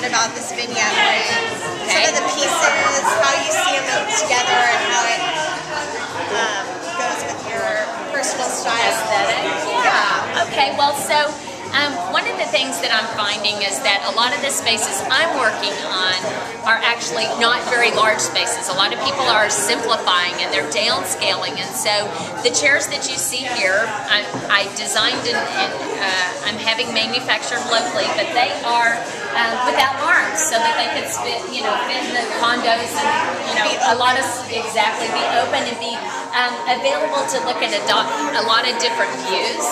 bit about this vignette, right? Some of the pieces, how you see them together, and how it goes with your personal style. Aesthetic? Yeah. Okay, well, so one of the things that I'm finding is that a lot of the spaces I'm working on are actually not very large spaces. A lot of people are simplifying and they're downscaling, and so the chairs that you see here, I designed and I'm having manufactured locally, but they are without arms, so that they could fit in the condos and a lot of exactly be open and be available to look at a lot of different views.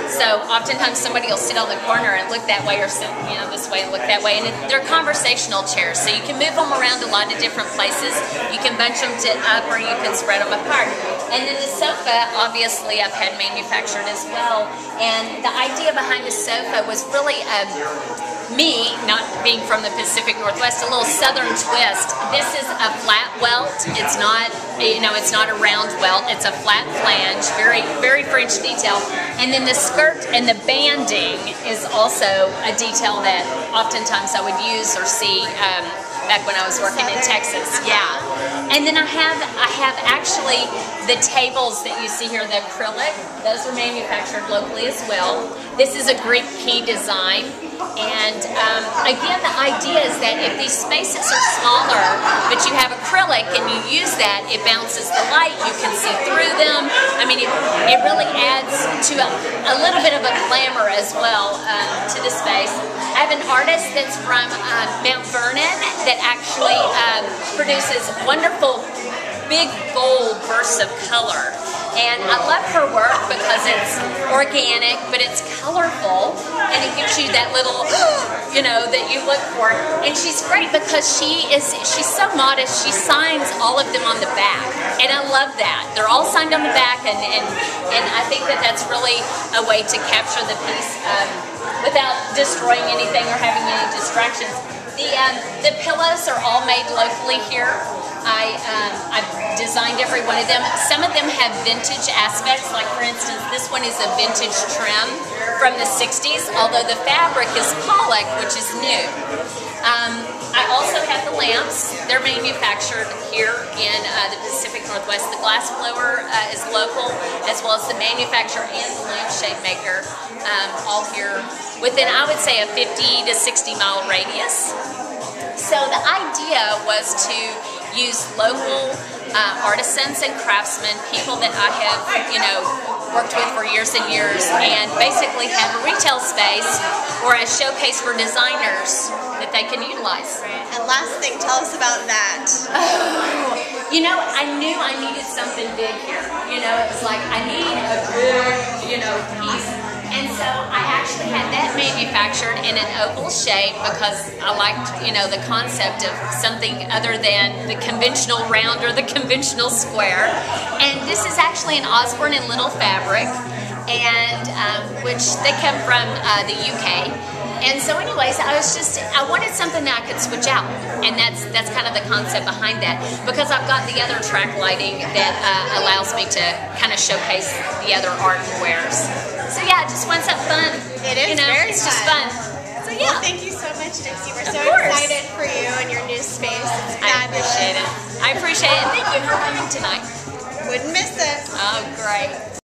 So oftentimes somebody will sit on the corner and look that way, or sit this way and look that way, and they're conversational chairs, so you can move them around a lot of different places. You can bunch them up or you can spread them apart. And then the sofa, obviously, I've had manufactured as well, and the idea behind the sofa was really me, not being from the Pacific Northwest, a little southern twist. This is a flat welt. It's not, it's not a round welt. It's a flat flange, very, very French detail. And then the skirt and the banding is also a detail that oftentimes I would use or see back when I was working in Texas. Yeah. And then I have actually the tables that you see here, the acrylic. Those are manufactured locally as well. This is a Greek key design. And again, the idea is that if these spaces are smaller, but you have acrylic and you use that, it bounces the light, you can see through them. I mean, it really adds to a little bit of a glamour as well to the space. I have an artist that's from Mount Vernon that actually produces wonderful, big, bold bursts of color. And I love her work because it's organic, but it's colorful, and it gives you that little, that you look for. And she's great because she's so modest. She signs all of them on the back, and I love that. They're all signed on the back, and I think that that's really a way to capture the piece without destroying anything or having any distractions. The pillows are all made locally here. I've designed every one of them. Some of them have vintage aspects, like for instance, this one is a vintage trim from the 60s, although the fabric is pollock, which is new. I also have the lamps. They're manufactured here in the Pacific Northwest. The glass blower is local, as well as the manufacturer and the lampshade maker, all here within, I would say, a 50 to 60 mile radius. So the idea was to use local artisans and craftsmen, people that I have, worked with for years and years, and basically have a retail space or a showcase for designers that they can utilize. And last thing, tell us about that. Oh, I knew I needed something big here. It was like, I need a good, piece. And so I actually had that manufactured in an oval shape because I liked, the concept of something other than the conventional round or the conventional square. And this is actually an Osborne and Little fabric, and which they come from the UK. And so anyways, I wanted something that I could switch out, and that's kind of the concept behind that, because I've got the other track lighting that allows me to kind of showcase the other art and wares. So yeah, just want something fun. It is very it's just fun. So yeah. Well, thank you so much, Dixie. We're so excited for you and your new space. It's fabulous. I appreciate it. I appreciate it. Thank you for coming tonight. Wouldn't miss it. Oh, great.